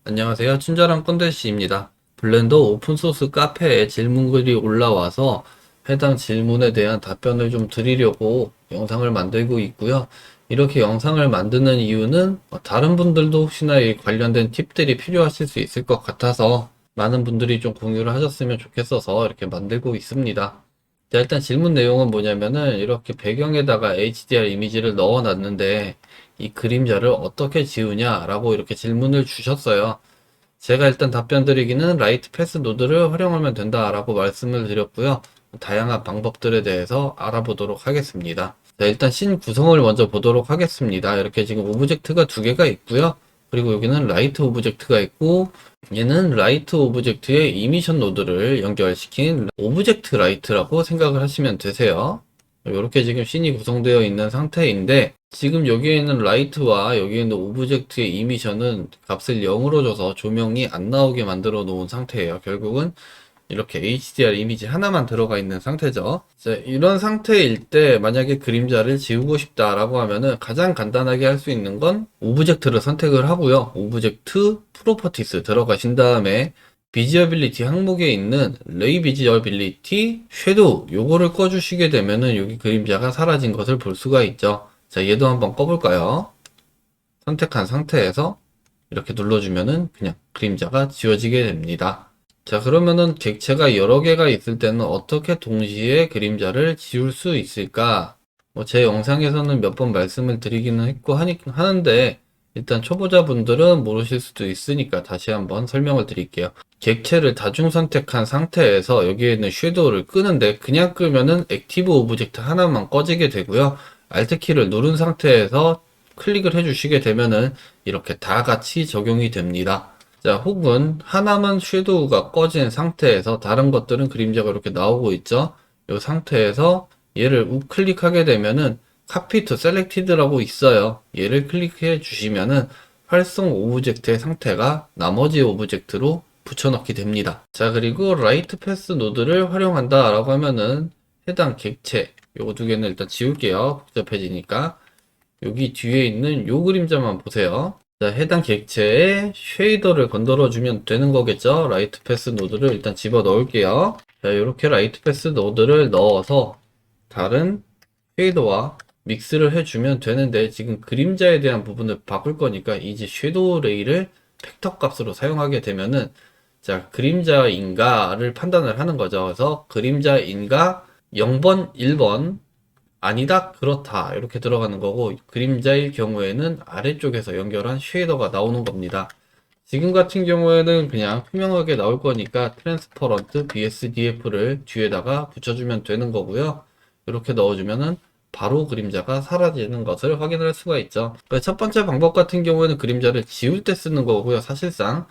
안녕하세요. 친절한 꼰대씨입니다. 블렌더 오픈소스 카페에 질문글이 올라와서 해당 질문에 대한 답변을 좀 드리려고 영상을 만들고 있고요. 이렇게 영상을 만드는 이유는 다른 분들도 혹시나 이 관련된 팁들이 필요하실 수 있을 것 같아서 많은 분들이 좀 공유를 하셨으면 좋겠어서 이렇게 만들고 있습니다. 자, 일단 질문 내용은 뭐냐면은 이렇게 배경에다가 HDR 이미지를 넣어 놨는데 이 그림자를 어떻게 지우냐라고 이렇게 질문을 주셨어요. 제가 일단 답변 드리기는 라이트 패스 노드를 활용하면 된다라고 말씀을 드렸고요. 다양한 방법들에 대해서 알아보도록 하겠습니다. 자, 일단 씬 구성을 먼저 보도록 하겠습니다. 이렇게 지금 오브젝트가 두 개가 있고요. 그리고 여기는 라이트 오브젝트가 있고 얘는 라이트 오브젝트의 이미션 노드를 연결시킨 오브젝트 라이트라고 생각을 하시면 되세요. 이렇게 지금 씬이 구성되어 있는 상태인데 지금 여기에 있는 라이트와 여기에 있는 오브젝트의 이미션은 값을 0으로 줘서 조명이 안 나오게 만들어 놓은 상태예요. 결국은 이렇게 HDR 이미지 하나만 들어가 있는 상태죠. 자, 이런 상태일 때 만약에 그림자를 지우고 싶다라고 하면은 가장 간단하게 할 수 있는 건 오브젝트를 선택을 하고요. 오브젝트 프로퍼티스 들어가신 다음에 비지어빌리티 항목에 있는 레이 비지어빌리티 섀도우 요거를 꺼주시게 되면은 여기 그림자가 사라진 것을 볼 수가 있죠. 자, 얘도 한번 꺼볼까요? 선택한 상태에서 이렇게 눌러주면은 그냥 그림자가 지워지게 됩니다. 자, 그러면은 객체가 여러 개가 있을 때는 어떻게 동시에 그림자를 지울 수 있을까? 제 영상에서는 몇 번 말씀을 드리기는 했고 하는데 일단 초보자분들은 모르실 수도 있으니까 다시 한번 설명을 드릴게요. 객체를 다중 선택한 상태에서 여기에 있는 섀도우를 끄는데 그냥 끄면은 액티브 오브젝트 하나만 꺼지게 되고요. Alt 키를 누른 상태에서 클릭을 해주시게 되면은 이렇게 다 같이 적용이 됩니다. 자, 혹은 하나만 섀도우가 꺼진 상태에서 다른 것들은 그림자가 이렇게 나오고 있죠. 이 상태에서 얘를 우클릭하게 되면은 Copy to Selected라고 있어요. 얘를 클릭해 주시면은 활성 오브젝트의 상태가 나머지 오브젝트로 붙여넣기 됩니다. 자, 그리고 라이트 패스 노드를 활용한다 라고 하면은 해당 객체 요거 두 개는 일단 지울게요. 복잡해지니까 여기 뒤에 있는 요 그림자만 보세요. 자, 해당 객체에 쉐이더를 건드려 주면 되는 거겠죠. 라이트 패스 노드를 일단 집어 넣을게요. 자, 이렇게 라이트 패스 노드를 넣어서 다른 쉐이더와 믹스를 해주면 되는데 지금 그림자에 대한 부분을 바꿀 거니까 이제 섀도우 레이를 팩터 값으로 사용하게 되면은 자, 그림자인가를 판단을 하는 거죠. 그래서 그림자인가 0번, 1번 아니다, 그렇다 이렇게 들어가는 거고 그림자일 경우에는 아래쪽에서 연결한 쉐이더가 나오는 겁니다. 지금 같은 경우에는 그냥 투명하게 나올 거니까 트랜스퍼런트 BSDF를 뒤에다가 붙여주면 되는 거고요. 이렇게 넣어주면은 바로 그림자가 사라지는 것을 확인할 수가 있죠. 첫 번째 방법 같은 경우에는 그림자를 지울 때 쓰는 거고요. 사실상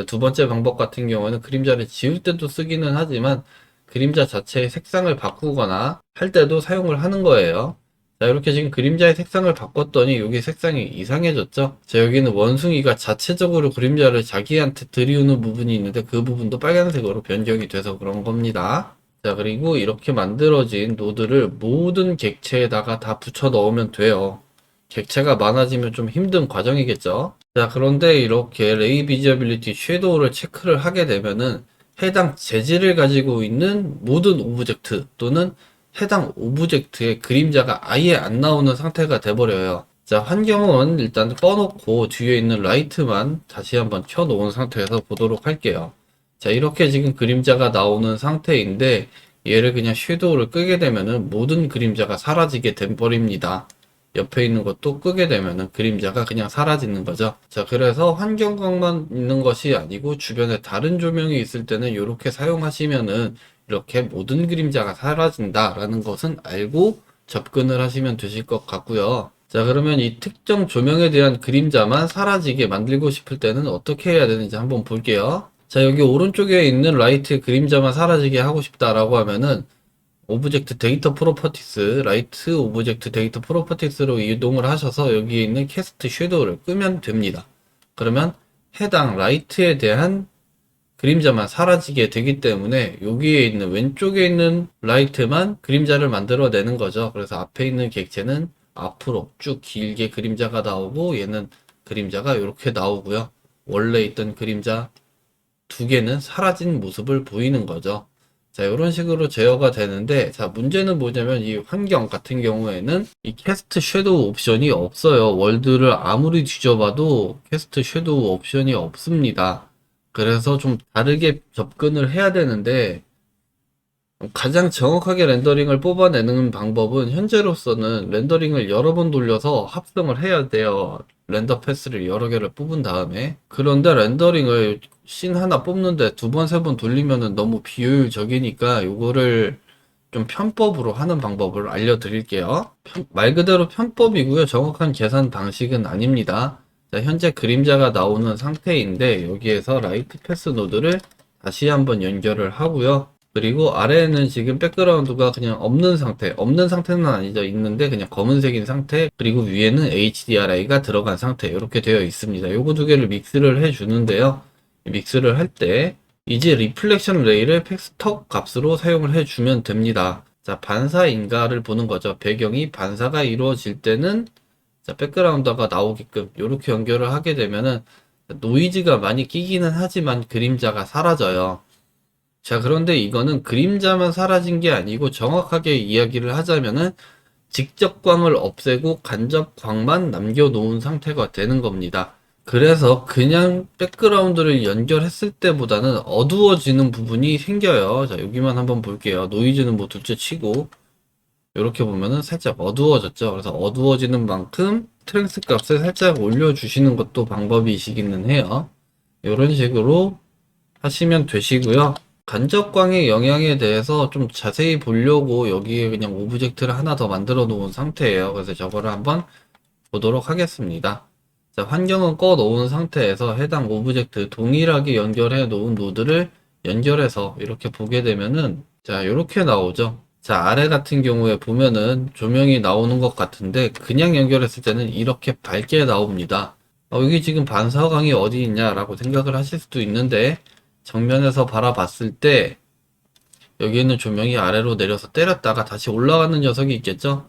두 번째 방법 같은 경우에는 그림자를 지울 때도 쓰기는 하지만 그림자 자체의 색상을 바꾸거나 할 때도 사용을 하는 거예요. 자, 이렇게 지금 그림자의 색상을 바꿨더니 여기 색상이 이상해졌죠? 자, 여기는 원숭이가 자체적으로 그림자를 자기한테 들이우는 부분이 있는데 그 부분도 빨간색으로 변경이 돼서 그런 겁니다. 자, 그리고 이렇게 만들어진 노드를 모든 객체에다가 다 붙여 넣으면 돼요. 객체가 많아지면 좀 힘든 과정이겠죠? 자, 그런데 이렇게 레이 비지어빌리티 섀도우를 체크를 하게 되면은 해당 재질을 가지고 있는 모든 오브젝트 또는 해당 오브젝트의 그림자가 아예 안 나오는 상태가 돼버려요. 자, 환경은 일단 꺼놓고 뒤에 있는 라이트만 다시 한번 켜놓은 상태에서 보도록 할게요. 자, 이렇게 지금 그림자가 나오는 상태인데 얘를 그냥 섀도우를 끄게 되면은 모든 그림자가 사라지게 돼버립니다. 옆에 있는 것도 끄게 되면은 그림자가 그냥 사라지는 거죠. 자, 그래서 환경광만 있는 것이 아니고 주변에 다른 조명이 있을 때는 이렇게 사용하시면은 이렇게 모든 그림자가 사라진다라는 것은 알고 접근을 하시면 되실 것 같고요. 자, 그러면 이 특정 조명에 대한 그림자만 사라지게 만들고 싶을 때는 어떻게 해야 되는지 한번 볼게요. 자, 여기 오른쪽에 있는 라이트 그림자만 사라지게 하고 싶다라고 하면은 오브젝트 데이터 프로퍼티스, 라이트 오브젝트 데이터 프로퍼티스로 이동을 하셔서 여기에 있는 캐스트 섀도우를 끄면 됩니다. 그러면 해당 라이트에 대한 그림자만 사라지게 되기 때문에 여기에 있는 왼쪽에 있는 라이트만 그림자를 만들어내는 거죠. 그래서 앞에 있는 객체는 앞으로 쭉 길게 그림자가 나오고 얘는 그림자가 이렇게 나오고요. 원래 있던 그림자 두 개는 사라진 모습을 보이는 거죠. 자, 이런 식으로 제어가 되는데, 자, 문제는 뭐냐면 이 환경 같은 경우에는 이 캐스트 섀도우 옵션이 없어요. 월드를 아무리 뒤져봐도 캐스트 섀도우 옵션이 없습니다. 그래서 좀 다르게 접근을 해야 되는데, 가장 정확하게 렌더링을 뽑아내는 방법은 현재로서는 렌더링을 여러 번 돌려서 합성을 해야 돼요. 렌더 패스를 여러 개를 뽑은 다음에. 그런데 렌더링을 씬 하나 뽑는데 두 번, 세 번 돌리면은 너무 비효율적이니까 요거를 좀 편법으로 하는 방법을 알려드릴게요. 말 그대로 편법이고요. 정확한 계산 방식은 아닙니다. 자, 현재 그림자가 나오는 상태인데 여기에서 라이트 패스 노드를 다시 한번 연결을 하고요. 그리고 아래에는 지금 백그라운드가 그냥 없는 상태는 아니죠. 있는데 그냥 검은색인 상태, 그리고 위에는 HDRI가 들어간 상태, 이렇게 되어 있습니다. 요거 두 개를 믹스를 해 주는데요. 믹스를 할 때 이제 리플렉션 레이를 팩스터 값으로 사용을 해 주면 됩니다. 자, 반사인가를 보는 거죠. 배경이 반사가 이루어질 때는 자, 백그라운드가 나오게끔 이렇게 연결을 하게 되면은 노이즈가 많이 끼기는 하지만 그림자가 사라져요. 자, 그런데 이거는 그림자만 사라진 게 아니고 정확하게 이야기를 하자면은 직접광을 없애고 간접광만 남겨놓은 상태가 되는 겁니다. 그래서 그냥 백그라운드를 연결했을 때보다는 어두워지는 부분이 생겨요. 자, 여기만 한번 볼게요. 노이즈는 뭐 둘째 치고 이렇게 보면은 살짝 어두워졌죠. 그래서 어두워지는 만큼 스트렝스 값을 살짝 올려주시는 것도 방법이시기는 해요. 이런 식으로 하시면 되시고요. 간접광의 영향에 대해서 좀 자세히 보려고 여기에 그냥 오브젝트를 하나 더 만들어 놓은 상태예요. 그래서 저거를 한번 보도록 하겠습니다. 자, 환경은 꺼 놓은 상태에서 해당 오브젝트 동일하게 연결해 놓은 노드를 연결해서 이렇게 보게 되면은 자, 이렇게 나오죠. 자, 아래 같은 경우에 보면은 조명이 나오는 것 같은데 그냥 연결했을 때는 이렇게 밝게 나옵니다. 여기 지금 반사광이 어디 있냐라고 생각을 하실 수도 있는데 정면에서 바라봤을 때 여기에는 조명이 아래로 내려서 때렸다가 다시 올라가는 녀석이 있겠죠?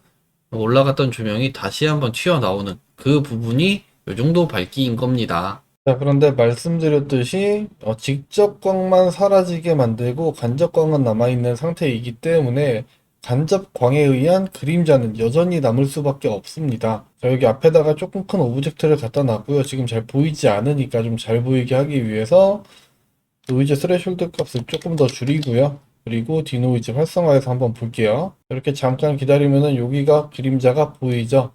올라갔던 조명이 다시 한번 튀어나오는 그 부분이 이 정도 밝기인 겁니다. 자, 그런데 말씀드렸듯이 직접광만 사라지게 만들고 간접광은 남아있는 상태이기 때문에 간접광에 의한 그림자는 여전히 남을 수밖에 없습니다. 자, 여기 앞에다가 조금 큰 오브젝트를 갖다 놨고요. 지금 잘 보이지 않으니까 좀 잘 보이게 하기 위해서 노이즈 스레숄드 값을 조금 더 줄이고요. 그리고 디노이즈 활성화해서 한번 볼게요. 이렇게 잠깐 기다리면은 여기가 그림자가 보이죠?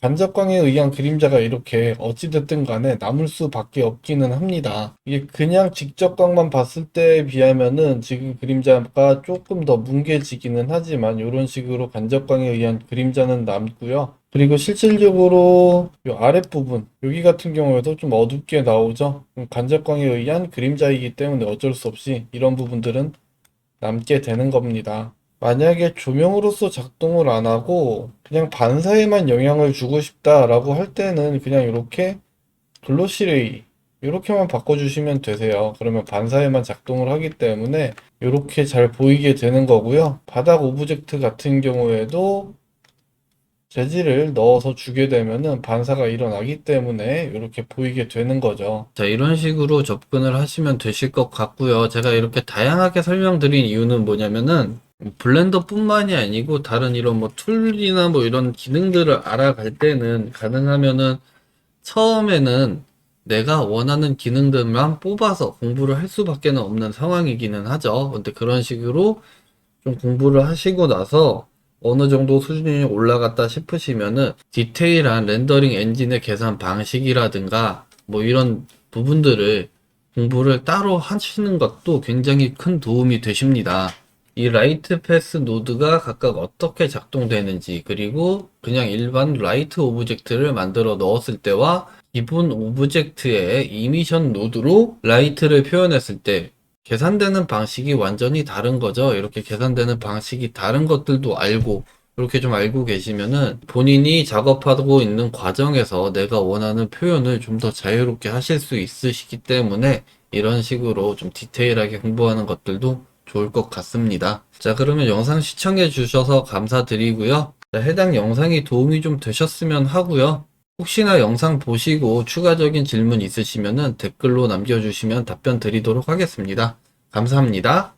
간접광에 의한 그림자가 이렇게 어찌됐든 간에 남을 수밖에 없기는 합니다. 이게 그냥 직접광만 봤을 때에 비하면은 지금 그림자가 조금 더 뭉개지기는 하지만 이런 식으로 간접광에 의한 그림자는 남고요. 그리고 실질적으로 이 아랫부분 여기 같은 경우에도 좀 어둡게 나오죠. 간접광에 의한 그림자이기 때문에 어쩔 수 없이 이런 부분들은 남게 되는 겁니다. 만약에 조명으로서 작동을 안 하고 그냥 반사에만 영향을 주고 싶다라고 할 때는 그냥 이렇게 글로시레이 이렇게만 바꿔주시면 되세요. 그러면 반사에만 작동을 하기 때문에 이렇게 잘 보이게 되는 거고요. 바닥 오브젝트 같은 경우에도 재질을 넣어서 주게 되면은 반사가 일어나기 때문에 이렇게 보이게 되는 거죠. 자, 이런 식으로 접근을 하시면 되실 것 같고요. 제가 이렇게 다양하게 설명드린 이유는 뭐냐면은 블렌더 뿐만이 아니고 다른 이런 뭐 툴이나 뭐 이런 기능들을 알아갈 때는 가능하면은 처음에는 내가 원하는 기능들만 뽑아서 공부를 할 수밖에 없는 상황이기는 하죠. 근데 그런 식으로 좀 공부를 하시고 나서 어느 정도 수준이 올라갔다 싶으시면은 디테일한 렌더링 엔진의 계산 방식이라든가 뭐 이런 부분들을 공부를 따로 하시는 것도 굉장히 큰 도움이 되십니다. 이 라이트 패스 노드가 각각 어떻게 작동되는지, 그리고 그냥 일반 라이트 오브젝트를 만들어 넣었을 때와 기본 오브젝트의 이미션 노드로 라이트를 표현했을 때 계산되는 방식이 완전히 다른 거죠. 이렇게 계산되는 방식이 다른 것들도 알고, 이렇게 좀 알고 계시면은 본인이 작업하고 있는 과정에서 내가 원하는 표현을 좀 더 자유롭게 하실 수 있으시기 때문에 이런 식으로 좀 디테일하게 공부하는 것들도 좋을 것 같습니다. 자, 그러면 영상 시청해 주셔서 감사드리고요. 자, 해당 영상이 도움이 좀 되셨으면 하고요. 혹시나 영상 보시고 추가적인 질문 있으시면은 댓글로 남겨주시면 답변 드리도록 하겠습니다. 감사합니다.